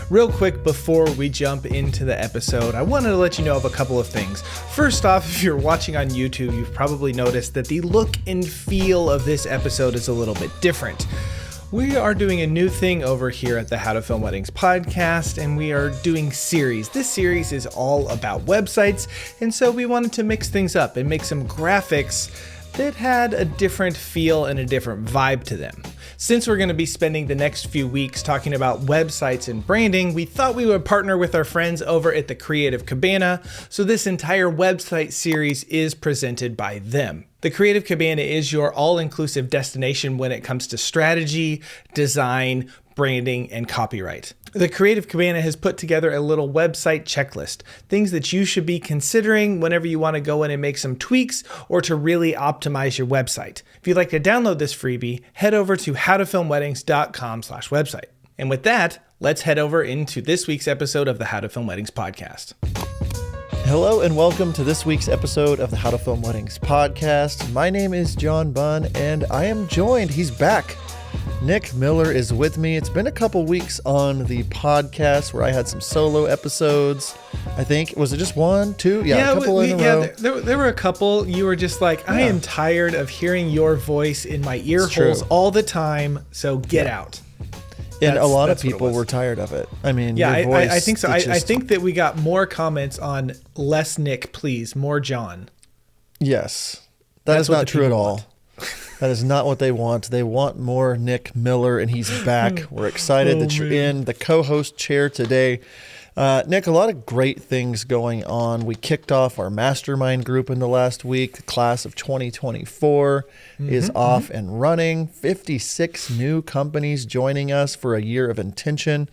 Real quick before we jump into the episode, I wanted to let you know of a couple of things. First off, if you're watching on YouTube, you've probably noticed that the look and feel of this episode is a little bit different. We are doing a new thing over here at the How to Film Weddings podcast, and we are doing series. This series is all about websites, and so we wanted to mix things up and make some graphics that had a different feel and a different vibe to them. Since we're going to be spending the next few weeks talking about websites and branding, we thought we would partner with our friends over at the Creative Cabana, so this entire website series is presented by them. The Creative Cabana is your all-inclusive destination when it comes to strategy, design, branding, and copyright. The Creative Cabana has put together a little website checklist, things that you should be considering whenever you want to go in and make some tweaks or to really optimize your website. If you'd like to download this freebie, head over to howtofilmweddings.com/website. And with that, let's head over into this week's episode of the How to Film Weddings podcast. Hello and welcome to this week's episode of the How to Film Weddings podcast. My name is John Bunn and I am joined, he's back. Nick Miller is with me. It's been a couple weeks on the podcast where I had some solo episodes. I think, was it just one, two? Yeah, a couple in a row. There were a couple. You were just like, I am tired of hearing your voice in my ear holes all the time, so get out. And a lot of people were tired of it. I mean, your voice, I think so. I think that we got more comments on less Nick, please, more John. Yes. That is not true at all. That is not what they want. They want more Nick Miller, and he's back. We're excited that you're in the co-host chair today. Nick, a lot of great things going on. We kicked off our mastermind group in the last week. The class of 2024 is off and running. 56 new companies joining us for a year of intention.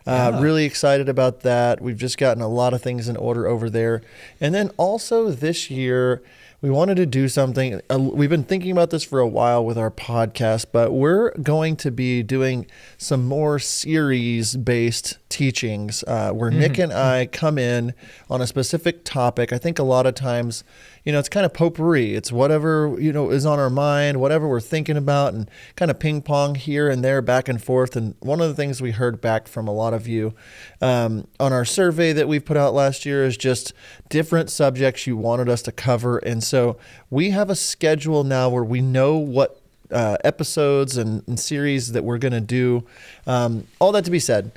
Really excited about that. We've just gotten a lot of things in order over there. And then also this year, we wanted to do something. We've been thinking about this for a while with our podcast, but we're going to be doing some more series-based teachings where Nick and I come in on a specific topic. I think a lot of times, it's kind of potpourri. It's whatever, is on our mind, whatever we're thinking about, and kind of ping pong here and there, back and forth. And one of the things we heard back from a lot of you on our survey that we've put out last year is just different subjects you wanted us to cover. And so we have a schedule now where we know what episodes and series that we're going to do. All that to be said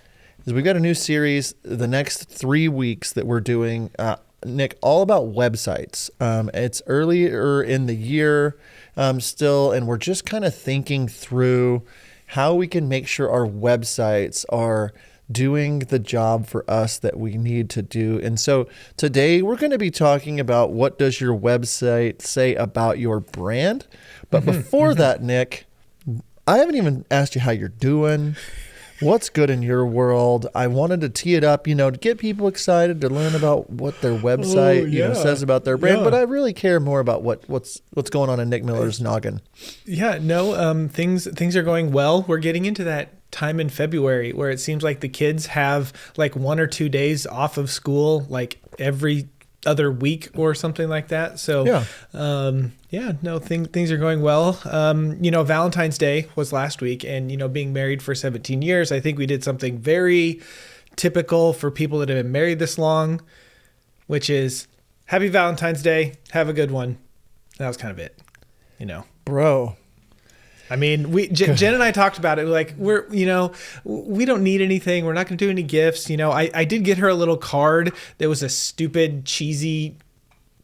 is we've got a new series the next 3 weeks that we're doing, Nick, all about websites. It's earlier in the year still, and we're just kind of thinking through how we can make sure our websites are doing the job for us that we need to do. And so today we're going to be talking about what does your website say about your brand. But before that, Nick, I haven't even asked you how you're doing. What's good in your world? I wanted to tee it up, to get people excited to learn about what their website says about their brand. But I really care more about what's going on in Nick Miller's noggin. Yeah, no, things are going well. We're getting into that time in February where it seems like the kids have like 1 or 2 days off of school, like every other week or something like that. So, things are going well. Valentine's Day was last week, and, being married for 17 years, I think we did something very typical for people that have been married this long, which is happy Valentine's Day. Have a good one. That was kind of it, Bro. I mean, Jen and I talked about it. Like, we don't need anything. We're not going to do any gifts. I did get her a little card that was a stupid, cheesy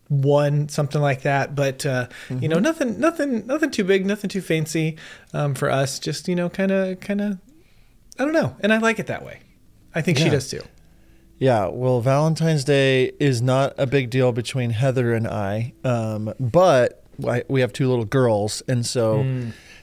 one, something like that. But, nothing too big, nothing too fancy for us. Just, kind of, I don't know. And I like it that way. I think she does too. Yeah, well, Valentine's Day is not a big deal between Heather and I. But we have 2 little girls. And so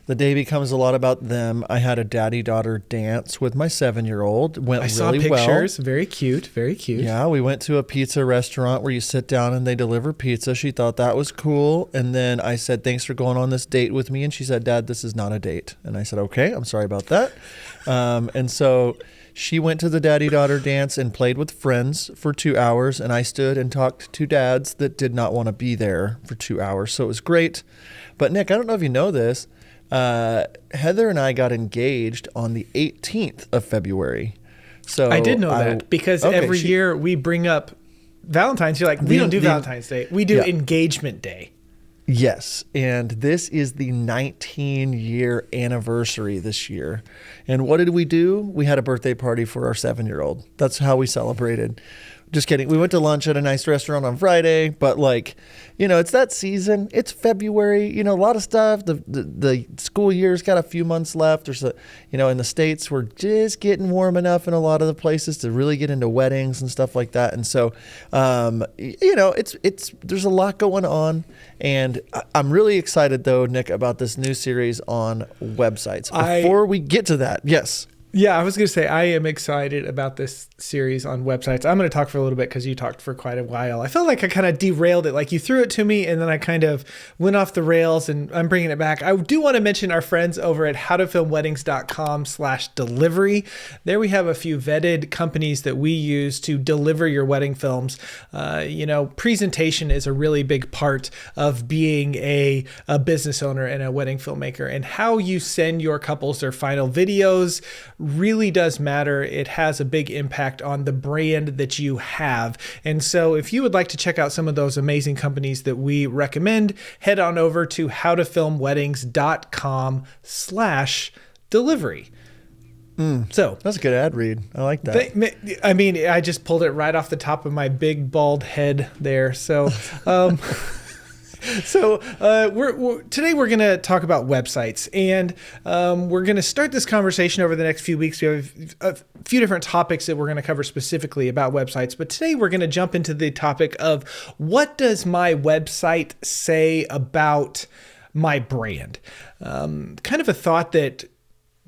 the day becomes a lot about them. I had a daddy-daughter dance with my 7-year-old. Went really well. I saw pictures. Very cute. Very cute. Yeah, we went to a pizza restaurant where you sit down and they deliver pizza. She thought that was cool. And then I said, thanks for going on this date with me. And she said, Dad, this is not a date. And I said, okay, I'm sorry about that. And so she went to the daddy-daughter dance and played with friends for 2 hours. And I stood and talked to dads that did not want to be there for 2 hours. So it was great. But Nick, I don't know if you know this. Heather and I got engaged on the 18th of February. So I did know that because every year we bring up Valentine's. You're like, we don't do Valentine's Day. We do Engagement Day. Yes, and this is the 19-year anniversary this year. And what did we do? We had a birthday party for our 7-year-old. That's how we celebrated. Just kidding. We went to lunch at a nice restaurant on Friday, but it's that season. It's February, a lot of stuff. The school year's got a few months left. There's in the States, we're just getting warm enough in a lot of the places to really get into weddings and stuff like that. And so, there's a lot going on. And I'm really excited though, Nick, about this new series on websites. Before we get to that, yes. Yeah, I was going to say, I am excited about this series on websites. I'm going to talk for a little bit because you talked for quite a while. I felt like I kind of derailed it. Like you threw it to me and then I kind of went off the rails and I'm bringing it back. I do want to mention our friends over at howtofilmweddings.com/delivery. There we have a few vetted companies that we use to deliver your wedding films. Presentation is a really big part of being a business owner and a wedding filmmaker, and how you send your couples their final videos really does matter. It has a big impact on the brand that you have. And so if you would like to check out some of those amazing companies that we recommend, head on over to howtofilmweddings.com/delivery. So that's a good ad read. I like that. I just pulled it right off the top of my big bald head there. So, today we're going to talk about websites, and we're going to start this conversation over the next few weeks. We have a few different topics that we're going to cover specifically about websites, but today we're going to jump into the topic of what does my website say about my brand? Kind of a thought that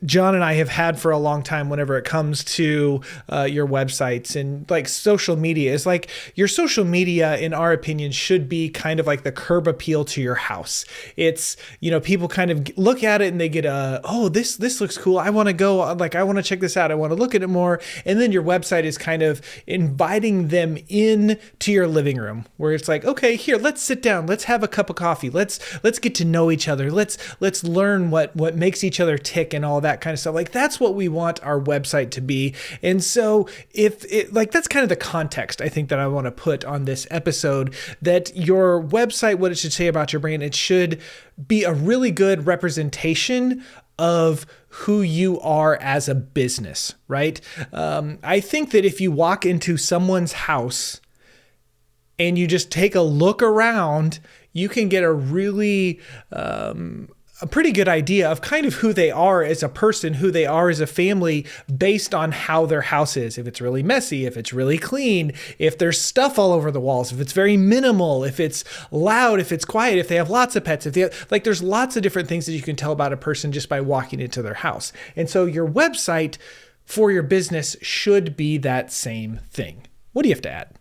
John and I have had for a long time whenever it comes to your websites and like social media. Is like your social media, in our opinion, should be kind of like the curb appeal to your house. It's, people kind of look at it and they get this looks cool. I want to go, I want to check this out. I want to look at it more. And then your website is kind of inviting them in to your living room where it's like, okay, here, let's sit down. Let's have a cup of coffee. Let's get to know each other. Let's learn what makes each other tick and all that kind of stuff. Like that's what we want our website to be. And so that's kind of the context I think that I want to put on this episode, that your website, what it should say about your brand, it should be a really good representation of who you are as a business, right? I think that if you walk into someone's house and you just take a look around, you can get a really a pretty good idea of kind of who they are as a person, who they are as a family, based on how their house is. If it's really messy, if it's really clean, if there's stuff all over the walls, if it's very minimal, if it's loud, if it's quiet, if they have lots of pets, if they have, there's lots of different things that you can tell about a person just by walking into their house. And so your website for your business should be that same thing. What do you have to add?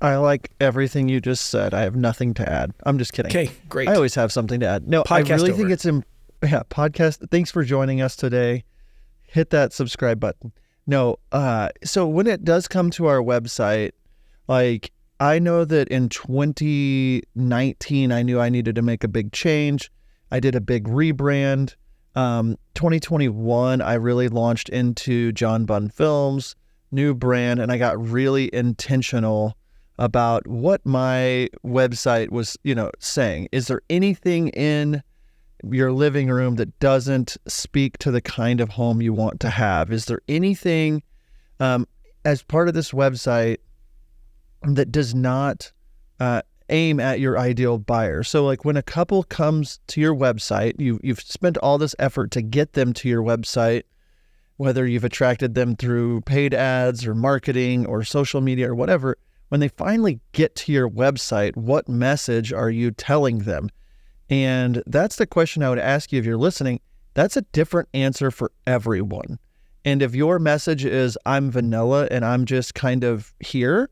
I like everything you just said. I have nothing to add. I'm just kidding. Okay, great. I always have something to add. No, podcast I really over. think it's podcast. Thanks for joining us today. Hit that subscribe button. No, so when it does come to our website, I know that in 2019, I knew I needed to make a big change. I did a big rebrand. 2021, I really launched into John Bunn Films, new brand, and I got really intentional about what my website was, saying. Is there anything in your living room that doesn't speak to the kind of home you want to have? Is there anything as part of this website that does not aim at your ideal buyer? So when a couple comes to your website, you've spent all this effort to get them to your website, whether you've attracted them through paid ads or marketing or social media or whatever. When they finally get to your website, what message are you telling them? And that's the question I would ask you if you're listening. That's a different answer for everyone. And if your message is, I'm vanilla and I'm just kind of here,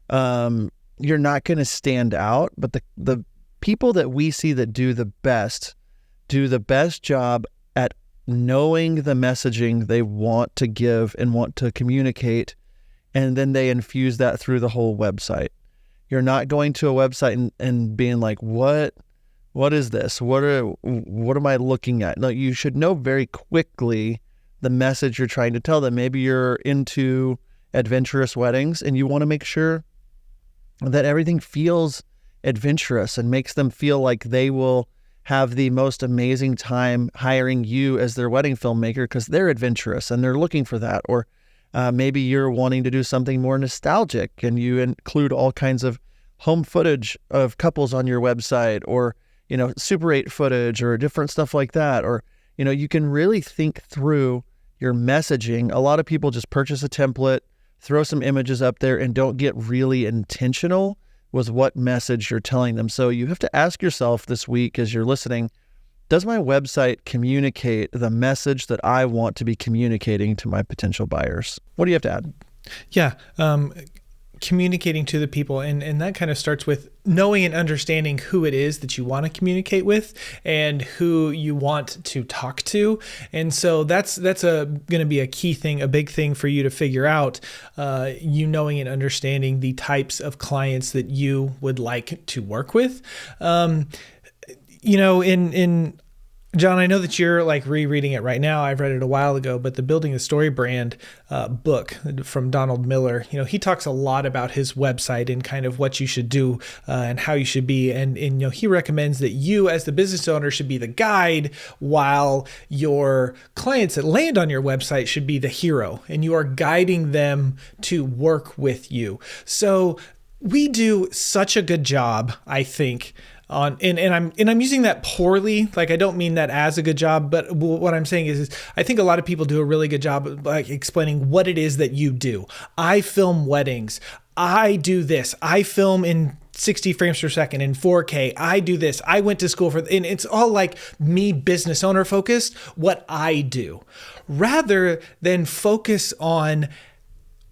you're not going to stand out. But the people that we see that do the best job at knowing the messaging they want to give and want to communicate, and then they infuse that through the whole website. You're not going to a website and being like, what is this? What am I looking at? No, you should know very quickly the message you're trying to tell them. Maybe you're into adventurous weddings and you want to make sure that everything feels adventurous and makes them feel like they will have the most amazing time hiring you as their wedding filmmaker because they're adventurous and they're looking for that. Or maybe you're wanting to do something more nostalgic and you include all kinds of home footage of couples on your website, or, Super 8 footage or different stuff like that. Or, you can really think through your messaging. A lot of people just purchase a template, throw some images up there, and don't get really intentional with what message you're telling them. So you have to ask yourself this week as you're listening, does my website communicate the message that I want to be communicating to my potential buyers? What do you have to add? Yeah. Communicating to the people. And that kind of starts with knowing and understanding who it is that you want to communicate with and who you want to talk to. And so that's going to be a key thing, a big thing for you to figure out, knowing and understanding the types of clients that you would like to work with. John, I know that you're like rereading it right now. I've read it a while ago, but the Building the Story Brand book from Donald Miller, he talks a lot about his website and kind of what you should do and how you should be. And he recommends that you as the business owner should be the guide, while your clients that land on your website should be the hero, and you are guiding them to work with you. So we do such a good job, I think, and I'm using that poorly. Like, I don't mean that as a good job, but what I'm saying is I think a lot of people do a really good job of like explaining what it is that you do. I film weddings. I do this. I film in 60 frames per second in 4K. I do this. I went to school and it's all like me, business owner focused, what I do, rather than focus on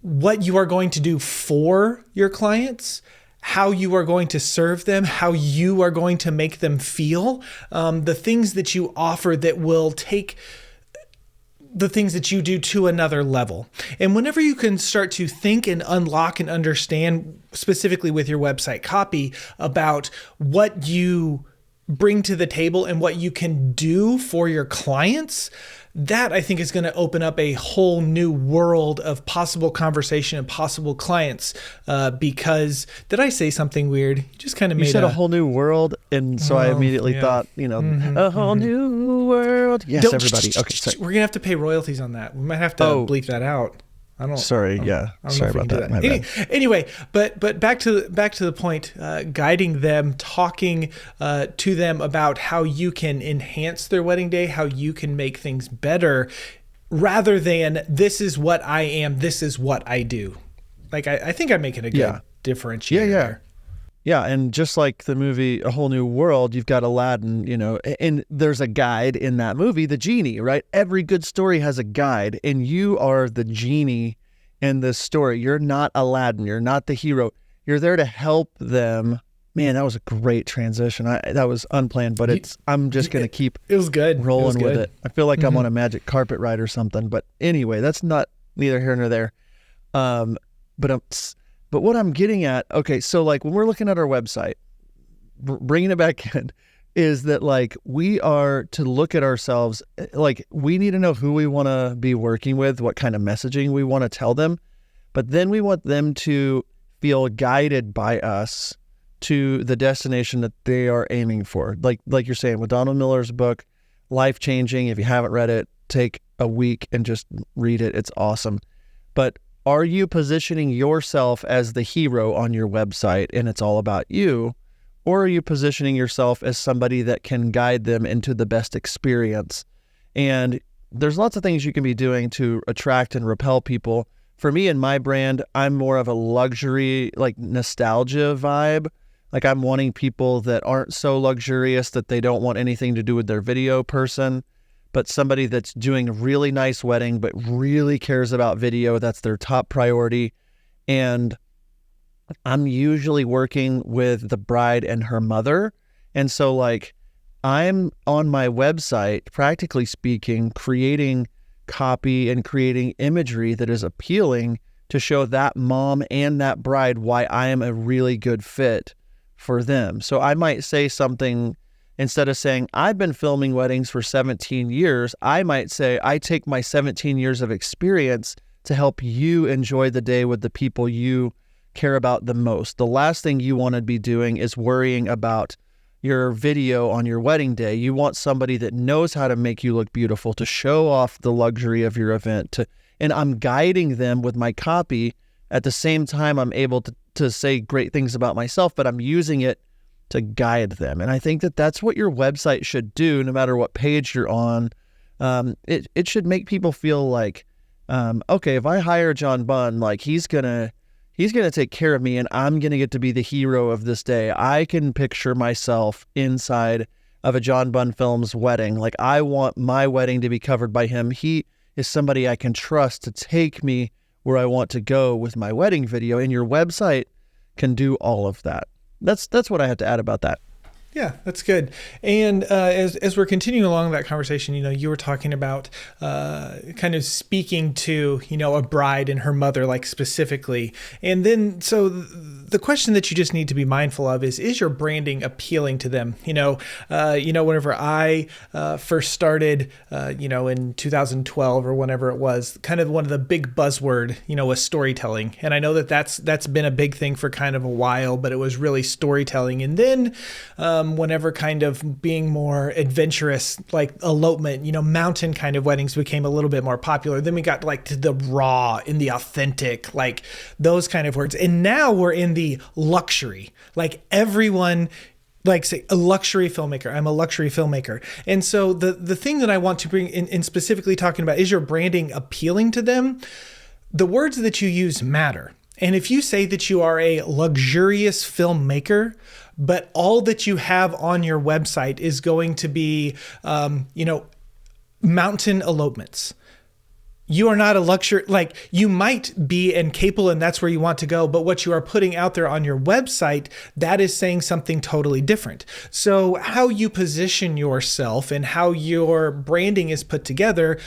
what you are going to do for your clients, how you are going to serve them, how you are going to make them feel, the things that you offer that will take the things that you do to another level. And whenever you can start to think and unlock and understand, specifically with your website copy, about what you bring to the table and what you can do for your clients, that I think is going to open up a whole new world of possible conversation and possible clients. Because did I say something weird? You just kind of made a whole new world, and so I immediately thought, a whole new world. Yes, everybody. Okay, sorry. We're gonna have to pay royalties on that. We might have to bleep that out. Sorry about that. My bad. Anyway, but back to the point, guiding them, talking to them about how you can enhance their wedding day, how you can make things better, rather than this is what I am, this is what I do. Like, I think I'm making a good differentiator there. Yeah, and just like the movie A Whole New World, you've got Aladdin, and there's a guide in that movie, the genie, right? Every good story has a guide, and you are the genie in this story. You're not Aladdin. You're not the hero. You're there to help them. Man, that was a great transition. That was unplanned, but I'm just going to keep it was good. Rolling with it. I feel like I'm on a magic carpet ride or something. But anyway, that's not neither here nor there. But what I'm getting at, okay, so like when we're looking at our website, bringing it back in, is that like we are to look at ourselves, like we need to know who we want to be working with, what kind of messaging we want to tell them, but then we want them to feel guided by us to the destination that they are aiming for. Like you're saying with Donald Miller's book, life-changing. If you haven't read it, take a week and just read it. It's awesome. But are you positioning yourself as the hero on your website and it's all about you? Or are you positioning yourself as somebody that can guide them into the best experience? And there's lots of things you can be doing to attract and repel people. For me and my brand, I'm more of a luxury, like nostalgia vibe. Like I'm wanting people that aren't so luxurious that they don't want anything to do with their video person, but somebody that's doing a really nice wedding, but really cares about video. That's their top priority. And I'm usually working with the bride and her mother. And so like I'm on my website, practically speaking, creating copy and creating imagery that is appealing to show that mom and that bride why I am a really good fit for them. So I might say something, instead of saying, I've been filming weddings for 17 years, I might say, I take my 17 years of experience to help you enjoy the day with the people you care about the most. The last thing you want to be doing is worrying about your video on your wedding day. You want somebody that knows how to make you look beautiful, to show off the luxury of your event, and I'm guiding them with my copy. At the same time, I'm able to say great things about myself, but I'm using it to guide them. And I think that that's what your website should do, no matter what page you're on. It should make people feel like, okay, if I hire John Bunn, like he's gonna take care of me, and I'm gonna get to be the hero of this day. I can picture myself inside of a John Bunn Films wedding. Like, I want my wedding to be covered by him. He is somebody I can trust to take me where I want to go with my wedding video, and your website can do all of that. That's what I have to add about that. Yeah, that's good. And as we're continuing along that conversation, you were talking about kind of speaking to, a bride and her mother, like specifically. And then, so the question that you just need to be mindful of is your branding appealing to them? Whenever I first started, in 2012 or whenever it was, kind of one of the big buzzword, was storytelling. And I know that's been a big thing for kind of a while, but it was really storytelling. And then, whenever kind of being more adventurous, like elopement, mountain kind of weddings became a little bit more popular. Then we got like to the raw and the authentic, like those kind of words. And now we're in the luxury, like everyone, like say a luxury filmmaker. I'm a luxury filmmaker. And so the thing that I want to bring in specifically talking about is your branding appealing to them. The words that you use matter. And if you say that you are a luxurious filmmaker, but all that you have on your website is going to be, mountain elopements, you are not a luxury. Like, you might be and capable, and that's where you want to go. But what you are putting out there on your website, that is saying something totally different. So how you position yourself and how your branding is put together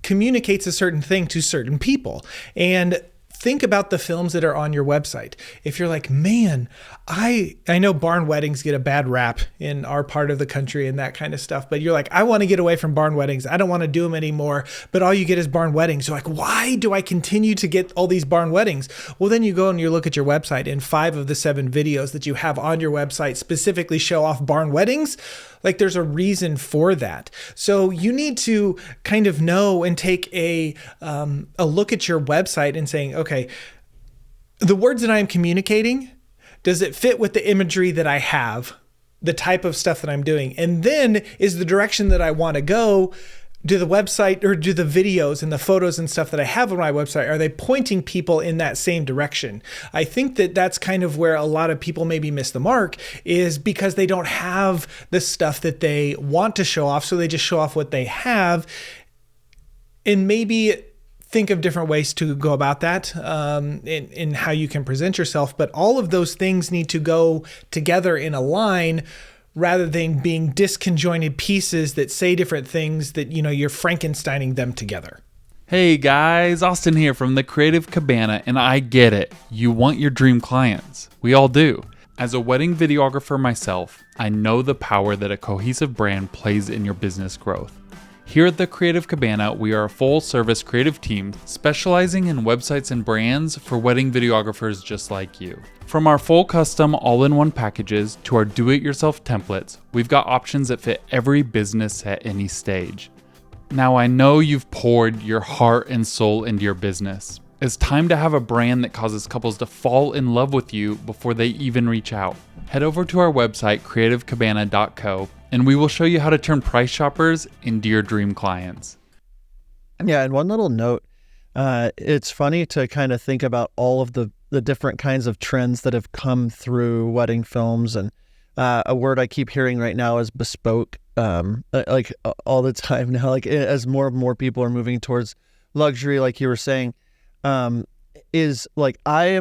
communicates a certain thing to certain people. And think about the films that are on your website. If you're like, man, I know barn weddings get a bad rap in our part of the country and that kind of stuff, but you're like, I want to get away from barn weddings. I don't want to do them anymore, but all you get is barn weddings. You're like, why do I continue to get all these barn weddings? Well, then you go and you look at your website, and 5 of the 7 videos that you have on your website specifically show off barn weddings. Like, there's a reason for that. So you need to kind of know and take a look at your website and saying, okay, the words that I am communicating, does it fit with the imagery that I have, the type of stuff that I'm doing? And then, is the direction that I want to go, do the website or do the videos and the photos and stuff that I have on my website, are they pointing people in that same direction? I think that that's kind of where a lot of people maybe miss the mark, is because they don't have the stuff that they want to show off. So they just show off what they have, and maybe think of different ways to go about that in how you can present yourself. But all of those things need to go together in a line, rather than being disconjointed pieces that say different things that, you're Frankensteining them together. Hey guys, Austin here from the Creative Cabana, and I get it. You want your dream clients. We all do. As a wedding videographer myself, I know the power that a cohesive brand plays in your business growth. Here at the Creative Cabana, we are a full-service creative team specializing in websites and brands for wedding videographers just like you. From our full custom all-in-one packages to our do-it-yourself templates, we've got options that fit every business at any stage. Now, I know you've poured your heart and soul into your business. It's time to have a brand that causes couples to fall in love with you before they even reach out. Head over to our website, creativecabana.co, and we will show you how to turn price shoppers into your dream clients. Yeah, and one little note, it's funny to kind of think about all of the different kinds of trends that have come through wedding films, and a word I keep hearing right now is bespoke, like all the time now, like as more and more people are moving towards luxury, like you were saying, is like I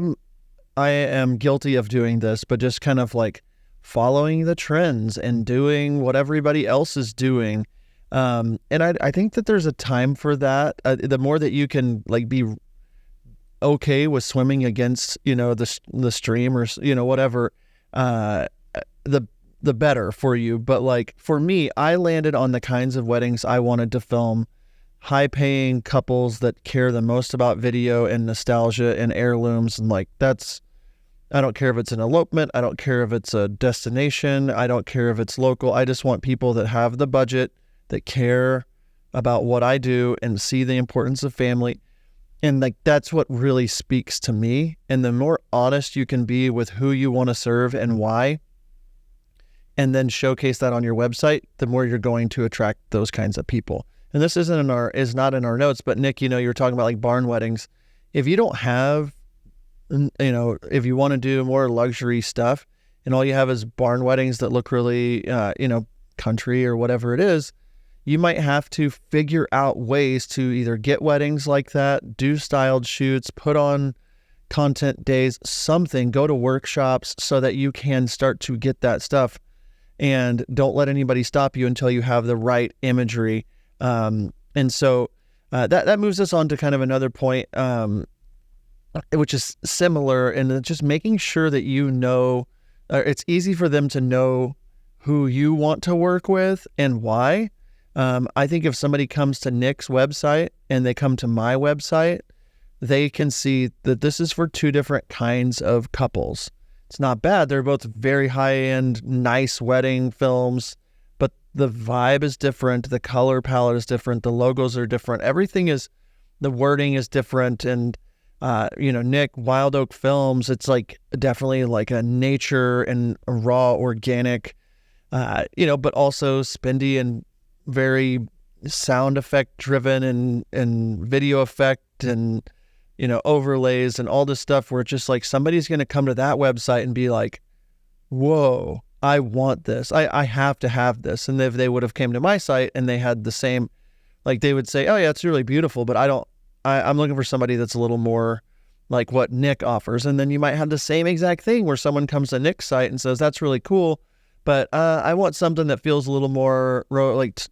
am guilty of doing this, but just kind of like following the trends and doing what everybody else is doing. And I think that there's a time for that. The more that you can like be okay with swimming against, the stream or, whatever, the the better for you. But like for me, I landed on the kinds of weddings I wanted to film. High-paying couples that care the most about video and nostalgia and heirlooms. And like I don't care if it's an elopement. I don't care if it's a destination. I don't care if it's local. I just want people that have the budget, that care about what I do and see the importance of family. And like, that's what really speaks to me. And the more honest you can be with who you want to serve and why, and then showcase that on your website, the more you're going to attract those kinds of people. And this is not in our notes, but Nick, you were talking about like barn weddings. If you don't have, if you want to do more luxury stuff and all you have is barn weddings that look really, country or whatever it is, you might have to figure out ways to either get weddings like that, do styled shoots, put on content days, something, go to workshops so that you can start to get that stuff. And don't let anybody stop you until you have the right imagery. And so that moves us on to kind of another point, which is similar, and just making sure that it's easy for them to know who you want to work with and why. I think if somebody comes to Nick's website and they come to my website, they can see that this is for two different kinds of couples. It's not bad. They're both very high-end, nice wedding films, but the vibe is different. The color palette is different. The logos are different. The wording is different. And, Nick, Wild Oak Films, it's like definitely like a nature and a raw, organic, but also spendy and very sound effect driven and video effect and, overlays and all this stuff where it's just like somebody's going to come to that website and be like, whoa, I want this. I have to have this. And if they would have came to my site and they had the same, like they would say, oh yeah, it's really beautiful, but I'm looking for somebody that's a little more like what Nick offers. And then you might have the same exact thing where someone comes to Nick's site and says, that's really cool, but I want something that feels a little more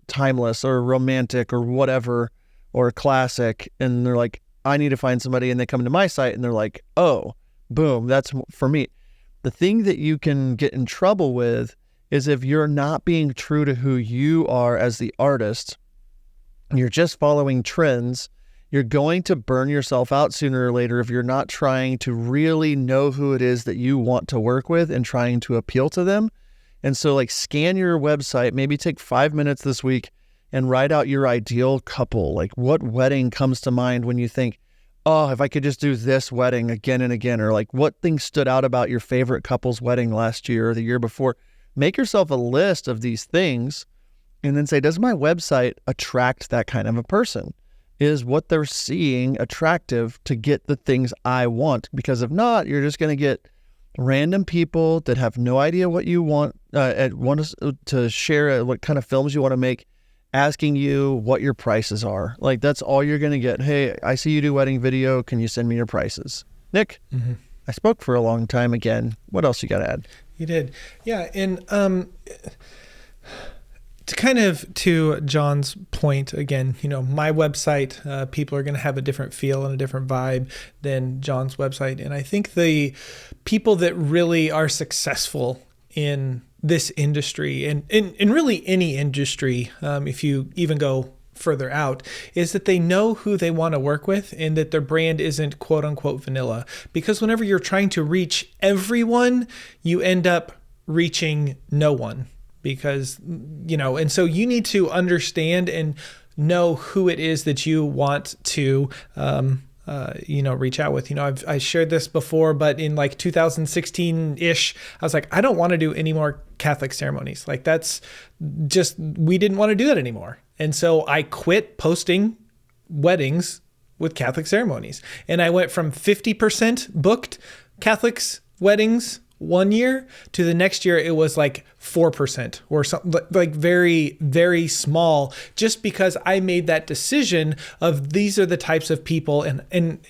timeless or romantic or whatever, or classic. And they're like, I need to find somebody. And they come to my site and they're like, oh, boom, that's for me. The thing that you can get in trouble with is if you're not being true to who you are as the artist, you're just following trends, you're going to burn yourself out sooner or later if you're not trying to really know who it is that you want to work with and trying to appeal to them. And so scan your website, maybe take 5 minutes this week and write out your ideal couple. Like what wedding comes to mind when you think, oh, if I could just do this wedding again and again, or like what thing stood out about your favorite couple's wedding last year or the year before. Make yourself a list of these things and then say, does my website attract that kind of a person? Is what they're seeing attractive to get the things I want? Because if not, you're just going to get random people that have no idea what you want to share, what kind of films you want to make, asking you what your prices are. Like that's all you're going to get. Hey, I see you do wedding video. Can you send me your prices? Nick, I spoke for a long time again. What else you got to add? You did. Yeah. And to John's point again, my website, people are going to have a different feel and a different vibe than John's website. And I think the people that really are successful in this industry and in really any industry, if you even go further out, is that they know who they want to work with and that their brand isn't quote unquote vanilla. Because whenever you're trying to reach everyone, you end up reaching no one. Because, and so you need to understand and know who it is that you want to, reach out with. I shared this before, but in 2016-ish, I was like, I don't want to do any more Catholic ceremonies. Like that's just, we didn't want to do that anymore. And so I quit posting weddings with Catholic ceremonies. And I went from 50% booked Catholics weddings 1 year to the next year, it was 4% or something very, very small, just because I made that decision of these are the types of people, and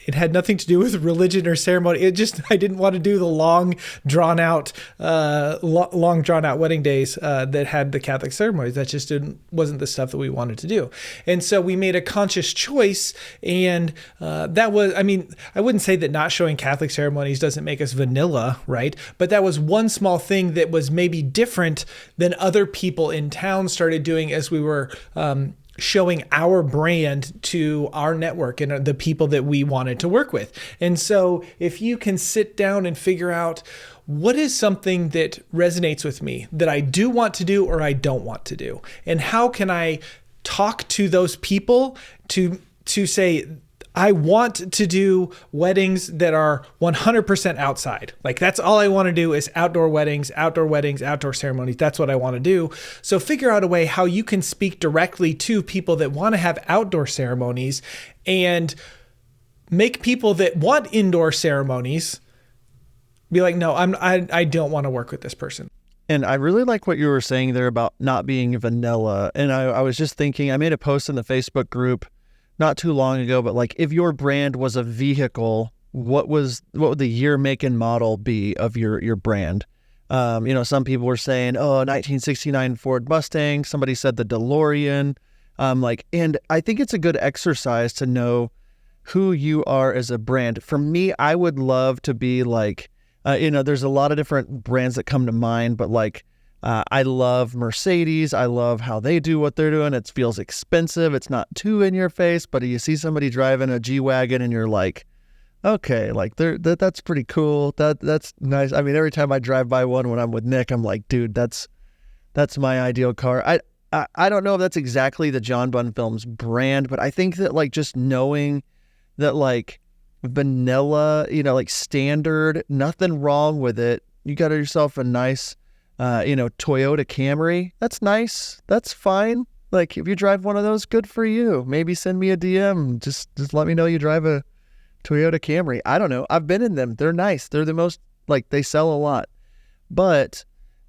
it had nothing to do with religion or ceremony. I didn't want to do the long drawn out wedding days that had the Catholic ceremonies. That just wasn't the stuff that we wanted to do. And so we made a conscious choice, and that was, I wouldn't say that not showing Catholic ceremonies doesn't make us vanilla, right? But that was one small thing that was maybe different different than other people in town started doing as we were showing our brand to our network and the people that we wanted to work with. And so if you can sit down and figure out what is something that resonates with me that I do want to do or I don't want to do, and how can I talk to those people to say, I want to do weddings that are 100% outside. Like that's all I want to do is outdoor weddings, outdoor ceremonies. That's what I want to do. So figure out a way how you can speak directly to people that want to have outdoor ceremonies and make people that want indoor ceremonies be like, no, I don't want to work with this person. And I really like what you were saying there about not being vanilla. And I was just thinking, I made a post in the Facebook group not too long ago, but like if your brand was a vehicle, what would the year, make, and model be of your brand? Some people were saying, 1969 Ford Mustang. Somebody said the DeLorean. And I think it's a good exercise to know who you are as a brand. For me, I would love to be like, there's a lot of different brands that come to mind, but like, I love Mercedes. I love how they do what they're doing. It feels expensive. It's not too in your face, but you see somebody driving a G-Wagon and you're like, okay, like that's pretty cool. That's nice. I mean, every time I drive by one when I'm with Nick, I'm like, dude, that's my ideal car. I don't know if that's exactly the John Bunn Films brand, but I think that like just knowing that like vanilla, like standard, nothing wrong with it. You got yourself a nice Toyota Camry. That's nice. That's fine. Like if you drive one of those, good for you. Maybe send me a DM. Just let me know you drive a Toyota Camry. I don't know. I've been in them. They're nice. They're the most, like, they sell a lot. But,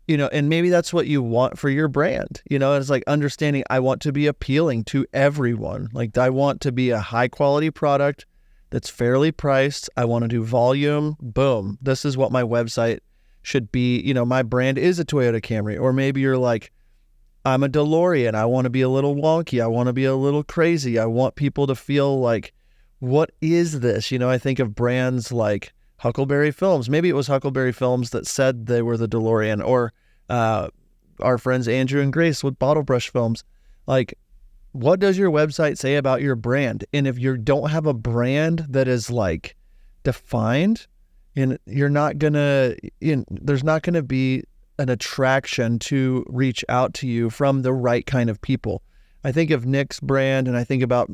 and maybe that's what you want for your brand. It's like understanding I want to be appealing to everyone. Like I want to be a high quality product that's fairly priced. I want to do volume. Boom. This is what my website should be. My brand is a Toyota Camry. Or maybe you're like, I'm a DeLorean. I want to be a little wonky. I want to be a little crazy. I want people to feel like, what is this? I think of brands like Huckleberry Films. Maybe it was Huckleberry Films that said they were the DeLorean, or our friends Andrew and Grace with Bottle Brush Films. Like, what does your website say about your brand? And if you don't have a brand that is like defined, and you're not gonna, there's not gonna be an attraction to reach out to you from the right kind of people. I think of Nick's brand, and I think about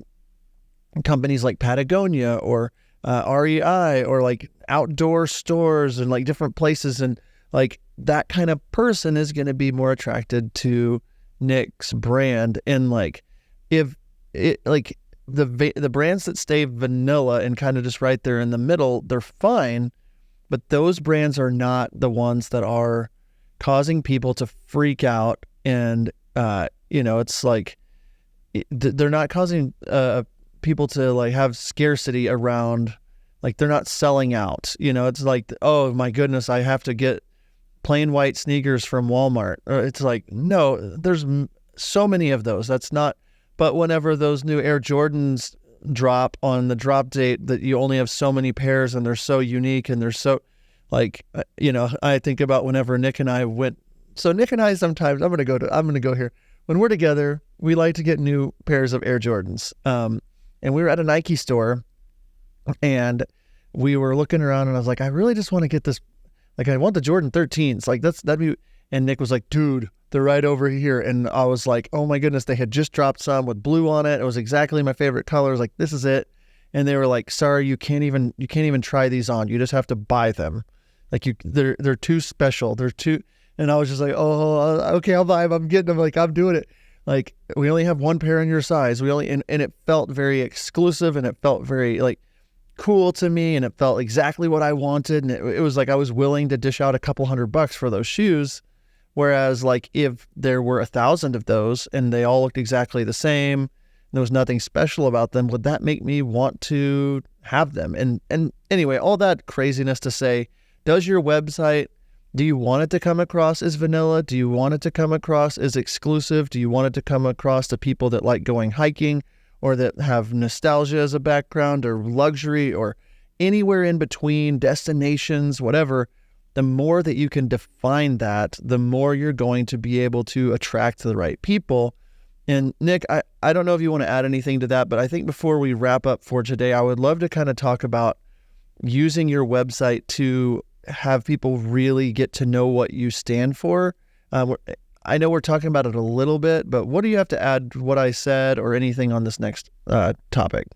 companies like Patagonia or REI, or like outdoor stores and like different places, and like that kind of person is going to be more attracted to Nick's brand. And like if it like the brands that stay vanilla and kind of just right there in the middle, they're fine. But those brands are not the ones that are causing people to freak out. And, it's like, they're not causing people to like have scarcity around, like they're not selling out. It's like, oh my goodness, I have to get plain white sneakers from Walmart. It's like, no, there's so many of those. That's not, but whenever those new Air Jordans drop on the drop date, that you only have so many pairs and they're so unique and they're so like, I think about whenever Nick and I went. So Nick and I sometimes, I'm going to go here. When we're together, we like to get new pairs of Air Jordans. And we were at a Nike store and we were looking around, and I was like, I really just want to get this. Like, I want the Jordan 13s. Like that'd be, and Nick was like, dude, they're right over here. And I was like, oh my goodness, they had just dropped some with blue on it. It was exactly my favorite color. I was like, this is it. And they were like, sorry, you can't even try these on. You just have to buy them. Like they're too special. They're too, and I was just like, oh, okay, I'll buy them. I'm getting them. Like, I'm doing it. Like, we only have one pair in your size. And it felt very exclusive, and it felt very like cool to me, and it felt exactly what I wanted. And it was like I was willing to dish out a couple $100 for those shoes. Whereas like if there were 1,000 of those and they all looked exactly the same, there was nothing special about them, would that make me want to have them? And anyway, all that craziness to say, does your website, do you want it to come across as vanilla? Do you want it to come across as exclusive? Do you want it to come across to people that like going hiking, or that have nostalgia as a background, or luxury, or anywhere in between, destinations, whatever? the more that you can define that, the more you're going to be able to attract the right people. And Nick, I don't know if you want to add anything to that, but I think before we wrap up for today, I would love to kind of talk about using your website to have people really get to know what you stand for. I know we're talking about it a little bit, but what do you have to add to what I said or anything on this next topic?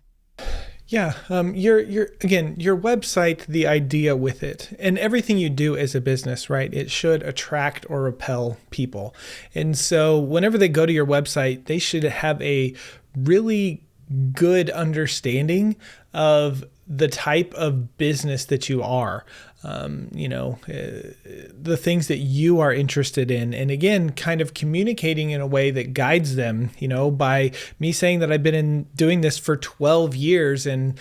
Yeah, your website, the idea with it, and everything you do as a business, right? It should attract or repel people. And so whenever they go to your website, they should have a really good understanding of the type of business that you are. The things that you are interested in. And again, kind of communicating in a way that guides them, by me saying that I've been doing this for 12 years and,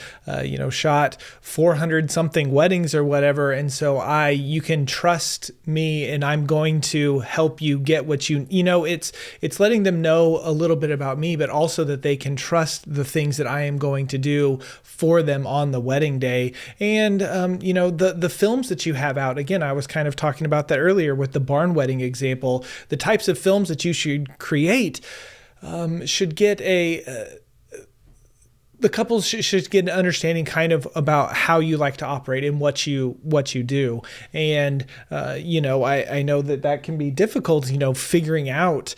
shot 400 something weddings or whatever. And so you can trust me and I'm going to help you get what it's letting them know a little bit about me, but also that they can trust the things that I am going to do for them on the wedding day. And, the films that you have out, again, I was kind of talking about that earlier with the barn wedding example, the types of films that you should create should get the couples should get an understanding kind of about how you like to operate and what you do. And, I know that can be difficult, figuring out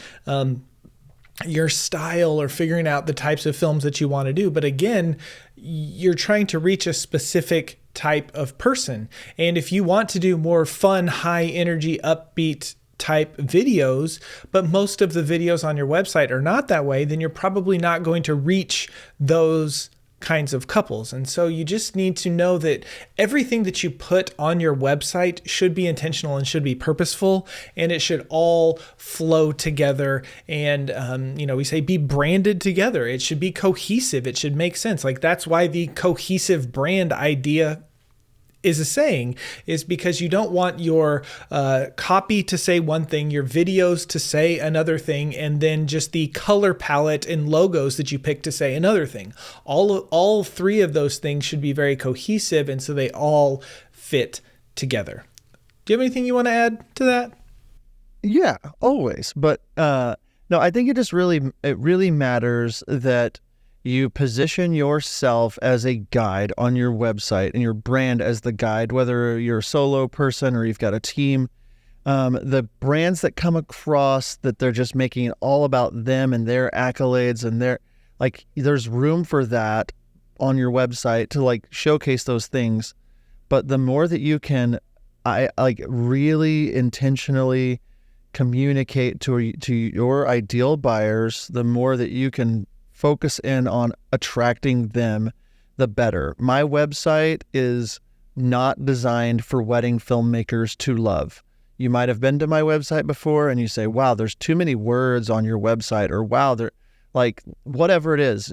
your style or figuring out the types of films that you want to do. But again, you're trying to reach a specific type of person. And if you want to do more fun, high energy, upbeat type videos, but most of the videos on your website are not that way, then you're probably not going to reach those kinds of couples. And so you just need to know that everything that you put on your website should be intentional and should be purposeful, and it should all flow together. And, we say be branded together. It should be cohesive. It should make sense. Like that's why the cohesive brand idea is a saying, is because you don't want your copy to say one thing, your videos to say another thing, and then just the color palette and logos that you pick to say another thing. All three of those things should be very cohesive, and so they all fit together. Do you have anything you want to add to that? Yeah, always. But no, I think it really matters that you position yourself as a guide on your website and your brand as the guide, whether you're a solo person or you've got a team. The brands that come across that they're just making it all about them and their accolades and there's room for that on your website to showcase those things. But the more that you can, really intentionally communicate to your ideal buyers, the more that you can focus in on attracting them, the better. My website is not designed for wedding filmmakers to love. You might have been to my website before and you say, wow, there's too many words on your website, or wow, they're whatever it is.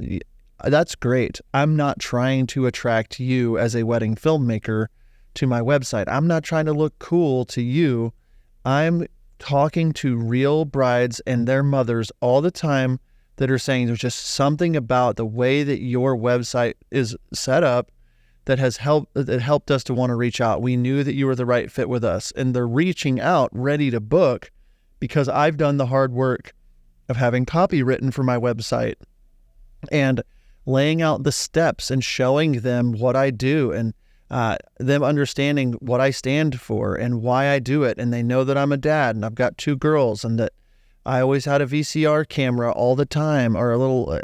That's great. I'm not trying to attract you as a wedding filmmaker to my website. I'm not trying to look cool to you. I'm talking to real brides and their mothers all the time that are saying there's just something about the way that your website is set up that helped us to want to reach out. We knew that you were the right fit with us, and they're reaching out ready to book because I've done the hard work of having copy written for my website and laying out the steps and showing them what I do, and them understanding what I stand for and why I do it. And they know that I'm a dad and I've got 2 girls and that I always had a VCR camera all the time, or a little,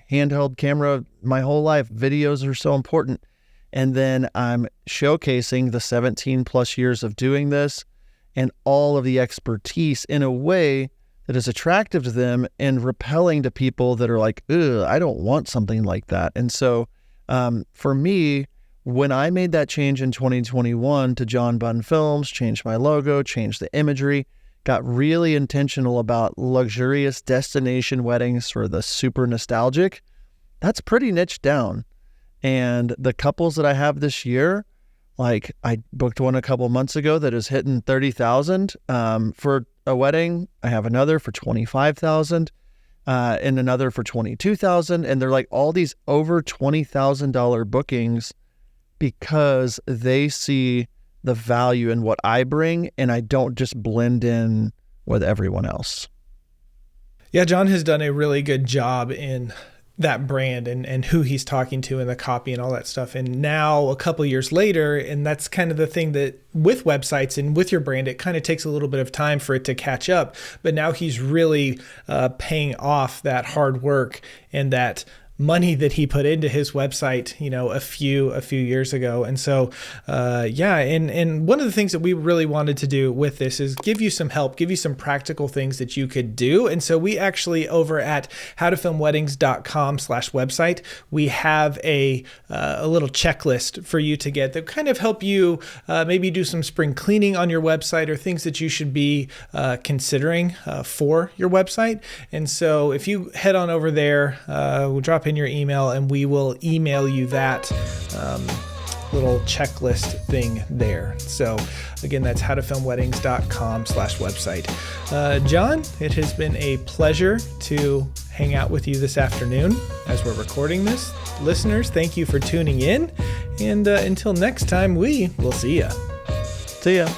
handheld camera my whole life. Videos are so important. And then I'm showcasing the 17 plus years of doing this and all of the expertise in a way that is attractive to them and repelling to people that are like, ugh, I don't want something like that. And so for me, when I made that change in 2021 to John Bunn Films, changed my logo, changed the imagery, got really intentional about luxurious destination weddings for the super nostalgic, that's pretty niche down. And the couples that I have this year, I booked one a couple months ago that is hitting 30,000 for a wedding. I have another for 25,000 and another for 22,000. And they're all these over $20,000 bookings because they see the value in what I bring, and I don't just blend in with everyone else. Yeah, John has done a really good job in that brand and who he's talking to and the copy and all that stuff. And now a couple years later, and that's kind of the thing that with websites and with your brand, it kind of takes a little bit of time for it to catch up. But now he's really paying off that hard work and that money that he put into his website, a few years ago. And so, and one of the things that we really wanted to do with this is give you some help, give you some practical things that you could do. And so we actually, over at howtofilmweddings.com/website, we have a little checklist for you to get that kind of help you maybe do some spring cleaning on your website or things that you should be considering for your website. And so if you head on over there, we'll drop in your email and we will email you that little checklist thing there. So again, that's howtofilmweddings.com/website. John, it has been a pleasure to hang out with you this afternoon as we're recording this. Listeners, thank you for tuning in. And until next time, we will see ya. See ya.